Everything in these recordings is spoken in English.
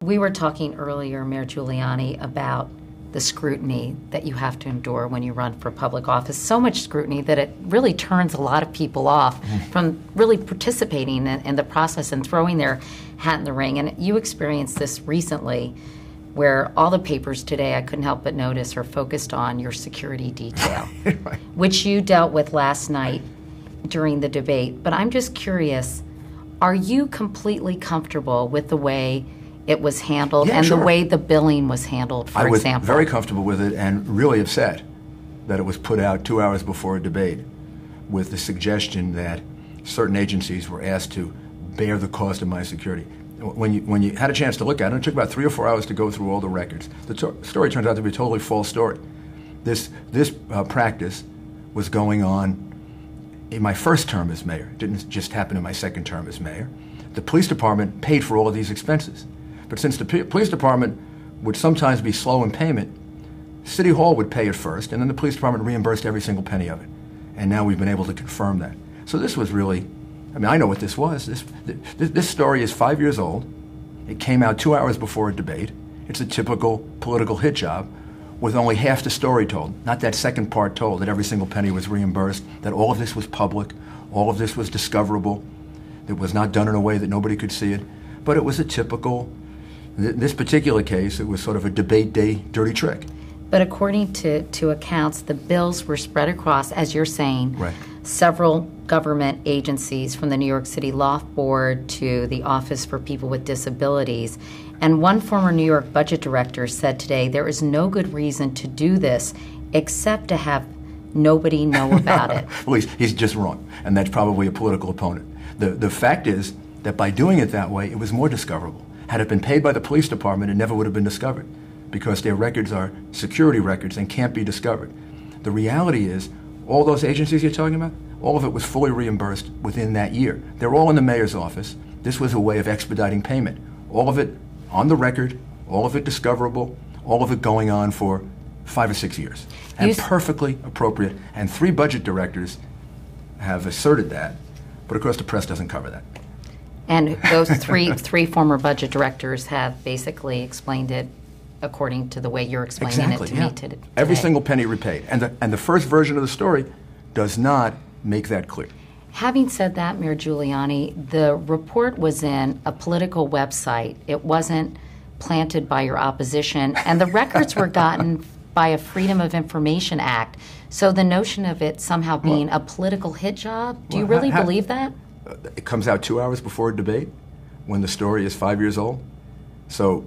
We were talking earlier, Mayor Giuliani, about the scrutiny that you have to endure when you run for public office. So much scrutiny that it really turns a lot of people off from really participating in the process and throwing their hat in the ring. And you experienced this recently, where all the papers today, I couldn't help but notice, are focused on your security detail, Right. which you dealt with last night during the debate. But I'm just curious, are you completely comfortable with the way it was handled and sure. the way the billing was handled, for example? I was very comfortable with it and really upset that it was put out 2 hours before a debate with the suggestion that certain agencies were asked to bear the cost of my security. When you had a chance to look at it, it took about 3 or 4 hours to go through all the records. The story turns out to be a totally false story. This practice was going on in my first term as mayor. It didn't just happen in my second term as mayor. The police department paid for all of these expenses. But since the police department would sometimes be slow in payment, City Hall would pay it first, and then the police department reimbursed every single penny of it. And now we've been able to confirm that. So this was really, I mean, I know what this was. This story is 5 years old. It came out 2 hours before a debate. It's a typical political hit job with only half the story told, not that second part told, that every single penny was reimbursed, that all of this was public, all of this was discoverable, it was not done in a way that nobody could see it. But it was a typical, this particular case, it was sort of a debate day dirty trick. But according to accounts, the bills were spread across, as you're saying, Right. several government agencies, from the New York City Loft Board to the Office for People with Disabilities. And one former New York budget director said today there is no good reason to do this except to have nobody know about it. Well, he's just wrong, and that's probably a political opponent. The fact is that by doing it that way, it was more discoverable. Had it been paid by the police department, it never would have been discovered, because their records are security records and can't be discovered. The reality is, all those agencies you're talking about, all of it was fully reimbursed within that year. They're all in the mayor's office. This was a way of expediting payment. All of it on the record, all of it discoverable, all of it going on for 5 or 6 years. And perfectly appropriate. And 3 budget directors have asserted that, but of course the press doesn't cover that. And those three former budget directors have basically explained it according to the way you're explaining it to me today. Every single penny repaid. And the first version of the story does not make that clear. Having said that, Mayor Giuliani, the report was in a political website. It wasn't planted by your opposition, and the records were gotten by a Freedom of Information Act. So the notion of it somehow being a political hit job, do you really believe that? It comes out 2 hours before a debate when the story is 5 years old. So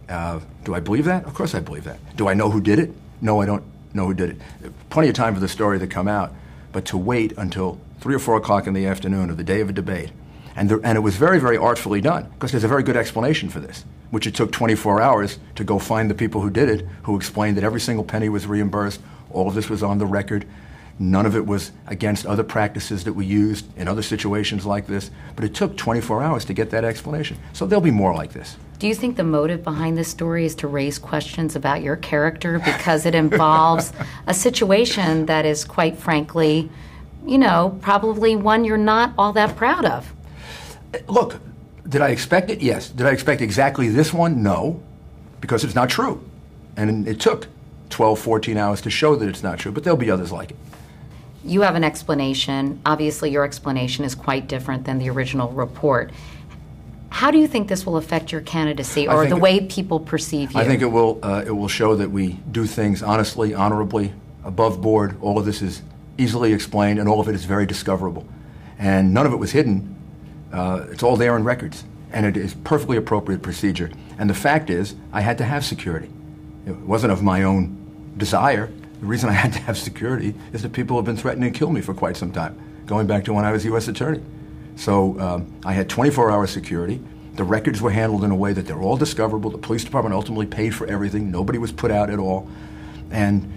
do I believe that? Of course I believe that. Do I know who did it? No, I don't know who did it. Plenty of time for the story to come out, but to wait until 3 or 4 o'clock in the afternoon of the day of a debate. And it was very, very artfully done, because there's a very good explanation for this, which it took 24 hours to go find the people who did it, who explained that every single penny was reimbursed, all of this was on the record, none of it was against other practices that we used in other situations like this, but it took 24 hours to get that explanation. So there'll be more like this. Do you think the motive behind this story is to raise questions about your character because it involves a situation that is, quite frankly, you know, probably one you're not all that proud of? Look, did I expect it? Yes. Did I expect exactly this one? No, because it's not true. And it took 12, 14 hours to show that it's not true, but there'll be others like it. You have an explanation. Obviously, your explanation is quite different than the original report. How do you think this will affect your candidacy or the way people perceive you? I think it will show that we do things honestly, honorably, above board. All of this is easily explained, and all of it is very discoverable. And none of it was hidden. It's all there in records, and it is perfectly appropriate procedure. And the fact is, I had to have security. It wasn't of my own desire. The reason I had to have security is that people have been threatening to kill me for quite some time, going back to when I was U.S. Attorney. So I had 24-hour security. The records were handled in a way that they're all discoverable. The police department ultimately paid for everything. Nobody was put out at all. And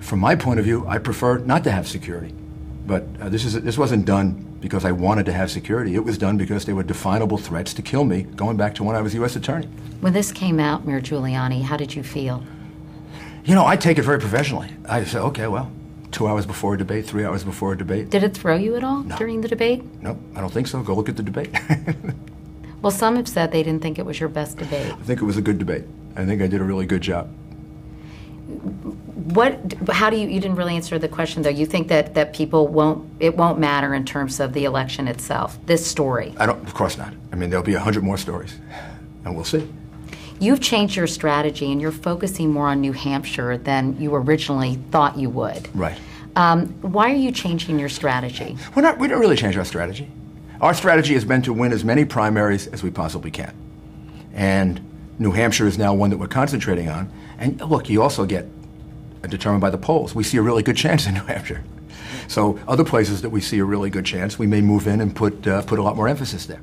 from my point of view, I prefer not to have security. But this wasn't done because I wanted to have security. It was done because there were definable threats to kill me going back to when I was U.S. Attorney. When this came out, Mayor Giuliani, how did you feel? You know, I take it very professionally. I say, okay, well, 2 hours before a debate, 3 hours before a debate. Did it throw you at all No. during the debate? No, I don't think so. Go look at the debate. Well, some have said they didn't think it was your best debate. I think it was a good debate. I think I did a really good job. How do you didn't really answer the question, though. You think that people it won't matter in terms of the election itself, this story? Of course not. I mean, there'll be 100 more stories, and we'll see. You've changed your strategy, and you're focusing more on New Hampshire than you originally thought you would. Right. Why are you changing your strategy? We don't really change our strategy. Our strategy has been to win as many primaries as we possibly can. And New Hampshire is now one that we're concentrating on. And look, you also get determined by the polls. We see a really good chance in New Hampshire. So other places that we see a really good chance, we may move in and put a lot more emphasis there.